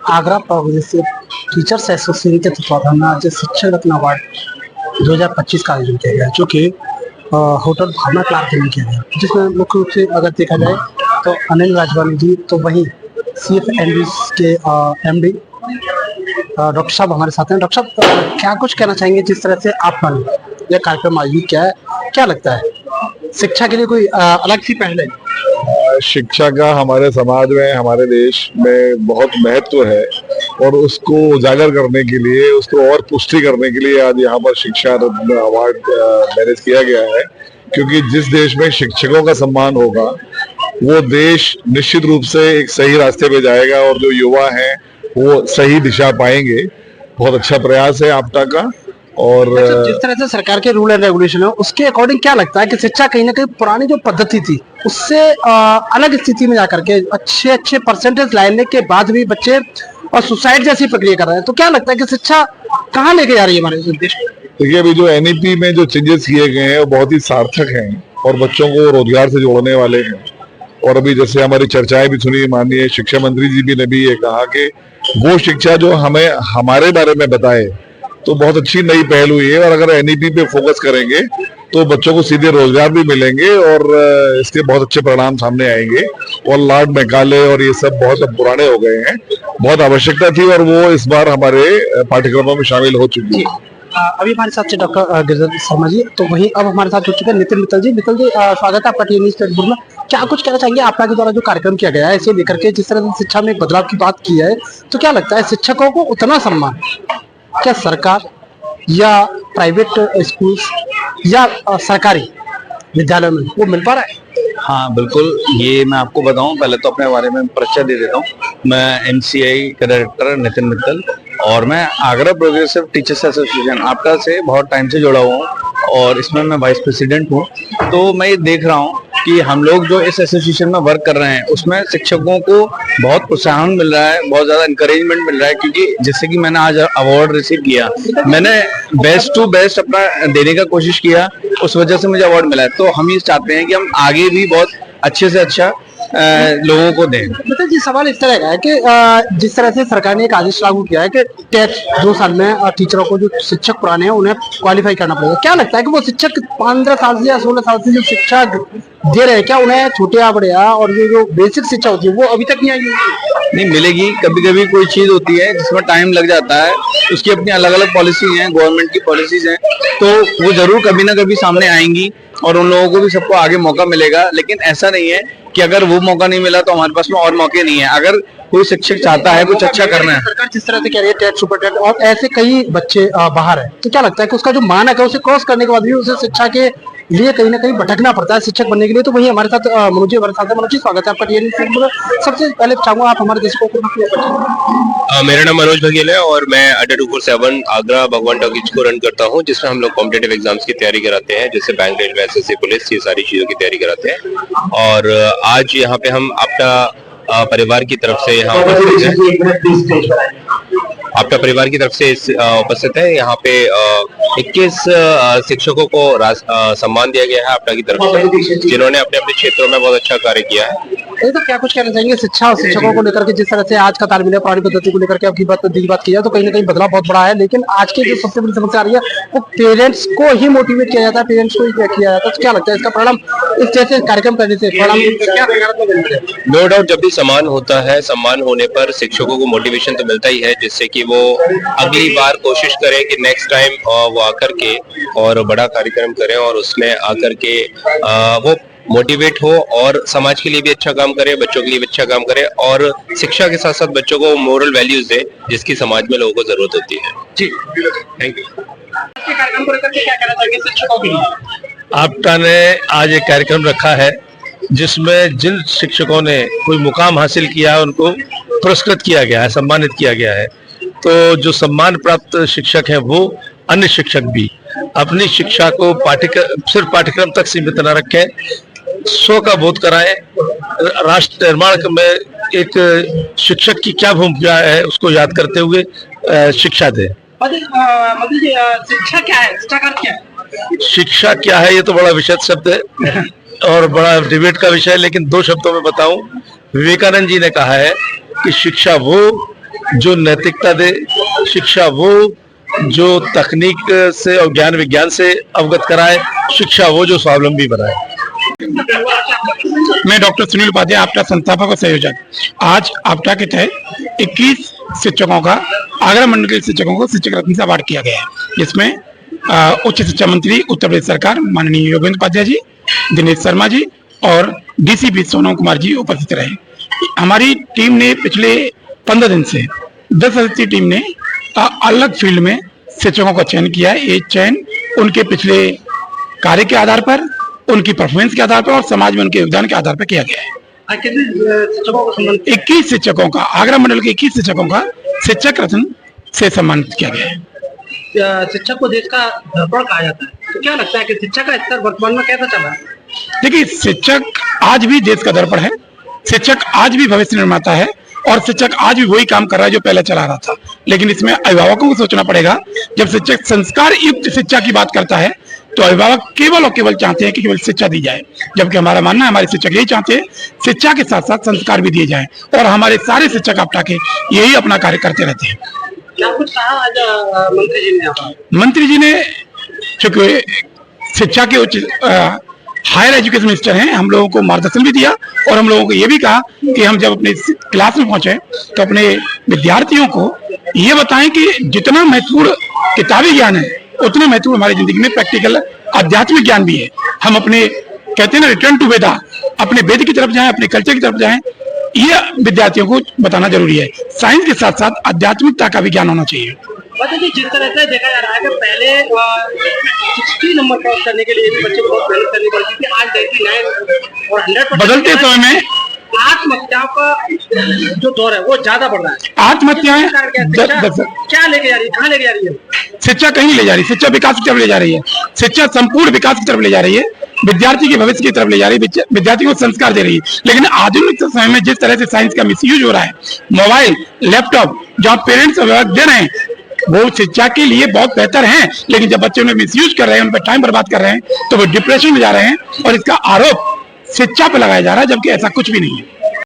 Agra progressive teachers association के तत्वाधान में आज शिक्षक रत्न अवार्ड 2025 का आयोजन किया गया, जो कि होटल भावना क्लार्क में किया गया, जिसमें मुख्य रूप से अगर देखा जाए तो अनिल राजवानी जी, तो वहीं CFMD के MD डॉक्टर साहब हमारे साथ हैं। डॉक्टर साहब, क्या कुछ कहना चाहेंगे जिस तरह से आपने यह कार्यक्रम आयोजित किया है? क्या लगता है शिक्षा के लिए कोई अलग सी पहल है? शिक्षा का हमारे समाज में, हमारे देश में बहुत महत्व है और उसको उजागर करने के लिए, उसको और पुष्टि करने के लिए आज यहाँ पर शिक्षा रत्न अवार्ड मैनेज किया गया है। क्योंकि जिस देश में शिक्षकों का सम्मान होगा वो देश निश्चित रूप से एक सही रास्ते पे जाएगा और जो युवा हैं वो सही दिशा पाएंगे। बहुत अच्छा प्रयास है आपटा का। और जिस तरह से सरकार के रूल एंड रेगुलेशन है उसके अकॉर्डिंग क्या लगता है कि शिक्षा कहीं ना कहीं पुरानी जो पद्धति थी उससे अलग स्थिति में जाकर के अच्छे परसेंटेज लाने के बाद भी बच्चे और सुसाइड जैसी प्रक्रिया कर रहे हैं, तो क्या लगता है कि शिक्षा कहाँ लेके जा रही है हमारे देश में? देखिए, अभी जो NEP में जो चेंजेस किए गए हैं वो बहुत ही सार्थक हैं और बच्चों को रोजगार से जोड़ने वाले हैं। और अभी जैसे हमारी चर्चाएं भी सुनी, माननीय शिक्षा मंत्री जी भी ने भी ये कहा कि वो शिक्षा जो हमें हमारे बारे में बताए, तो बहुत अच्छी नई पहल हुई है। और अगर NEP पे फोकस करेंगे तो बच्चों को सीधे रोजगार भी मिलेंगे और इसके बहुत अच्छे परिणाम सामने आएंगे। और लॉर्ड मैकाले और ये सब बहुत पुराने हो गए हैं, बहुत आवश्यकता थी और वो इस बार हमारे पाठ्यक्रमों में शामिल हो चुकी है। अभी हमारे साथ से डॉक्टर गिरिधर शर्मा जी, तो वहीं अब हमारे साथ हो चुके हैं नितिन मित्तल जी। मित्तल जी, स्वागत है आपका टीवी स्टेटबुल में। क्या कुछ कहना चाहेंगे आपका के द्वारा जो कार्यक्रम किया गया है इसे लेकर के, जिस तरह से शिक्षा में एक बदलाव की बात की है, तो क्या लगता है शिक्षकों को उतना सम्मान क्या सरकार या प्राइवेट स्कूल्स या सरकारी विद्यालयों में वो मिल पा रहा है? हाँ बिल्कुल, ये मैं आपको बताऊं, पहले तो अपने बारे में परिचय दे देता हूँ। मैं MCI का डायरेक्टर नितिन मित्तल और मैं आगरा प्रोग्रेसिव टीचर्स एसोसिएशन आपका से बहुत टाइम से जुड़ा हुआ हूँ और इसमें मैं वाइस प्रेसिडेंट हूँ। तो मैं ये देख रहा हूँ कि हम लोग जो इस एसोसिएशन में वर्क कर रहे हैं उसमें शिक्षकों को बहुत प्रोत्साहन मिल रहा है, बहुत ज्यादा इंकरेजमेंट मिल रहा है। क्योंकि जैसे कि मैंने आज अवार्ड रिसीव किया, मैंने बेस्ट टू बेस्ट अपना देने का कोशिश किया, उस वजह से मुझे अवार्ड मिला है। तो हम ये चाहते हैं कि हम आगे भी बहुत अच्छे से अच्छा लोगों को दें। मतलब जी, सवाल इस तरह का है कि जिस तरह से सरकार ने एक आदेश लागू किया है कि टेट 2 साल में टीचरों को, जो शिक्षक पुराने हैं उन्हें क्वालिफाई करना पड़ेगा, क्या लगता है कि वो शिक्षक 15 साल से या 16 साल से जो शिक्षा दे रहे हैं, क्या उन्हें छोटे या बड़े और जो बेसिक शिक्षा होती है वो अभी तक नहीं आई? नहीं मिलेगी। कभी कभी कोई चीज होती है जिसमें टाइम लग जाता है, उसकी अपनी अलग अलग पॉलिसी हैं, गवर्नमेंट की पॉलिसीज हैं, तो वो जरूर कभी ना कभी सामने आएंगी और उन लोगों को भी सबको आगे मौका मिलेगा। लेकिन ऐसा नहीं है कि अगर वो मौका नहीं मिला तो हमारे पास में और मौके नहीं है। अगर कोई शिक्षक चाहता है कुछ अच्छा करना है, सरकार जिस तरह से कह रही है टेट, सुपर टेट और ऐसे कई बच्चे बाहर है, तो क्या लगता है कि उसका जो मानक है उसे क्रॉस करने के बाद भी उसे शिक्षा के लिए कहीं ना कहीं भटकना पड़ता है शिक्षक बनने के लिए? तो वही हमारे साथ मनोज जी हमारे साथ है। मनोज जी, स्वागत है आपका टीवी न्यूज़। सबसे पहले चाहूंगा आप हमारे दर्शकों को। मेरा नाम मनोज बघेल है और मैं अड्डा 247 आगरा भगवान टॉकीज को रन करता हूं, जिसमें हम लोग कॉम्पिटिटिव एग्जाम्स की तैयारी कराते हैं, जैसे बैंक, रेलवे, SSC, पुलिस, ये सारी चीजों की तैयारी कराते हैं। और आज यहाँ पे हम आपका परिवार की तरफ से यहाँ उपस्थित है। आपका परिवार की तरफ से उपस्थित है। यहाँ पे 21 शिक्षकों को सम्मान दिया गया है आपका की तरफ से, जिन्होंने अपने अपने क्षेत्रों में बहुत अच्छा कार्य किया है। तो क्या कुछ कहना चाहेंगे शिक्षा और शिक्षकों को लेकर के, जिस तरह से आज का तालमेल है पुरानी पद्धति को लेकर के आपकी बात की जाए तो कहीं ना कहीं बदलाव बहुत बड़ा है, लेकिन आज की जो सबसे बड़ी समस्या आ रही है वो पेरेंट्स को ही मोटिवेट किया जाता है, पेरेंट्स को ही किया जाता है। तो क्या लगता है इसका परिणाम इस जैसे कार्यक्रम करने से परिणाम क्या? नो डाउट, जब भी सम्मान होता है, सम्मान होने पर शिक्षकों को मोटिवेशन तो मिलता ही है, जिससे कि वो अगली बार कोशिश करें कि नेक्स्ट टाइम वो आकर के और बड़ा कार्यक्रम करें और उसमें आकर के वो मोटिवेट हो और समाज के लिए भी अच्छा काम करे, बच्चों के लिए भी अच्छा काम करे और शिक्षा के साथ साथ बच्चों को मोरल वैल्यूज दे, जिसकी समाज में लोगों को जरूरत होती है। जी, थैंक यू। कार्यक्रम को लेकर के क्या कहना चाहिए शिक्षकों के लिए? आपटा ने आज एक कार्यक्रम रखा है जिसमें जिन शिक्षकों ने कोई मुकाम हासिल किया है उनको पुरस्कृत किया गया है, सम्मानित किया गया है। तो जो सम्मान प्राप्त शिक्षक हैं वो अन्य शिक्षक भी अपनी शिक्षा को सिर्फ पाठ्यक्रम तक सीमित न रखें, स्व का बोध कराएं, राष्ट्र निर्माण में एक शिक्षक की क्या भूमिका है उसको याद करते हुए शिक्षा दें। शिक्षा क्या है, शिक्षाकार क्या है? शिक्षा क्या है ये तो बड़ा विशद शब्द है और बड़ा डिबेट का विषय है, लेकिन 2 शब्दों में बताऊं, विवेकानंद जी ने कहा है कि शिक्षा वो जो नैतिकता दे, शिक्षा वो जो तकनीक से और ज्ञान विज्ञान से अवगत कराए, शिक्षा वो जो स्वावलंबी बनाए। मैं डॉक्टर सुनील उपाध्याय, आपका संस्थापक और संयोजक। आज आपका के तहत 21 शिक्षकों का, आगरा मंडल के शिक्षकों को शिक्षक रत्न से अवार्ड किया गया है, जिसमें उच्च शिक्षा मंत्री उत्तर प्रदेश सरकार माननीय योगेंद्र उपाध्याय जी, दिनेश शर्मा जी और डीसीपी सोनम कुमार जी उपस्थित रहे। हमारी टीम ने पिछले 15 दिन से 10 सदस्यीय टीम ने अलग फील्ड में शिक्षकों का चयन किया है। ये चयन उनके पिछले कार्य के आधार पर, उनकी परफॉर्मेंस के आधार पर और समाज में उनके योगदान के आधार पर किया गया है। कितने शिक्षकों को सम्मानित 21 शिक्षकों का, आगरा मंडल के 21 शिक्षकों का शिक्षक रत्न से सम्मानित किया गया है। शिक्षक को देश का दर्पण कहा जाता है, तो क्या लगता है कि शिक्षा का स्तर वर्तमान में कैसा चल रहा है? देखिए, शिक्षक आज भी देश का दर्पण है, शिक्षक आज भी भविष्य निर्माता है और शिक्षक आज भी वही काम कर रहा है जो पहले चला रहा था। लेकिन इसमें अभिभावकों को सोचना पड़ेगा। जब शिक्षक संस्कार युक्त शिक्षा की बात करता है तो अभिभावक केवल और केवल चाहते हैं कि केवल शिक्षा दी जाए, जबकि हमारा मानना है, हमारे शिक्षक यही चाहते हैं शिक्षा के साथ साथ संस्कार भी दिए जाएं, और हमारे सारे शिक्षक आपटा के यही अपना कार्य करते रहते हैं। क्या कुछ कहा आज मंत्री जी ने? मंत्री जी ने, चूंकि शिक्षा के उच्च हायर एजुकेशन मिनिस्टर हैं, हम लोगों को मार्गदर्शन भी दिया और हम लोगों को ये भी कहा कि हम जब अपने क्लास में पहुंचे तो अपने विद्यार्थियों को ये बताएं कि जितना महत्वपूर्ण किताबी ज्ञान है उतना महत्वपूर्ण हमारी जिंदगी में प्रैक्टिकल आध्यात्मिक ज्ञान भी है। हम अपने कहते हैं ना, रिटर्न टू वेदा, अपने वेद की तरफ जाएं, अपने कल्चर की तरफ जाएं, ये विद्यार्थियों को बताना जरूरी है। साइंस के साथ साथ आध्यात्मिकता का भी ज्ञान होना चाहिए। जी, जिस तरह से देखा जा रहा है कि पहले 60 नंबर क्रॉस करने के लिए भी बच्चे को बहुत मेहनत करनी पड़ती थी, आज 99 और 100% बदलते समय में आत्महत्याओं का जो दौर है वो ज्यादा बढ़ रहा है। आत्महत्याएं क्या लेके जा रही है, कहाँ लेके जा रही है? शिक्षा कहीं नहीं ले जा रही, शिक्षा विकास की तरफ ले जा रही है, शिक्षा संपूर्ण विकास की तरफ ले जा रही है, विद्यार्थी के भविष्य की तरफ ले जा रही है, विद्यार्थी को संस्कार दे रही है। लेकिन आधुनिक समय में जिस तरह से साइंस का मिसयूज हो रहा है, मोबाइल, लैपटॉप जहाँ पेरेंट्स अभिभावक दे रहे हैं वो शिक्षा के लिए बहुत बेहतर हैं, लेकिन जब बच्चे उन्हें मिसयूज कर रहे हैं, उन पर टाइम बर्बाद कर रहे हैं, तो वो डिप्रेशन में जा रहे हैं और इसका आरोप शिक्षा पे लगाया जा रहा है, जबकि ऐसा कुछ भी नहीं है।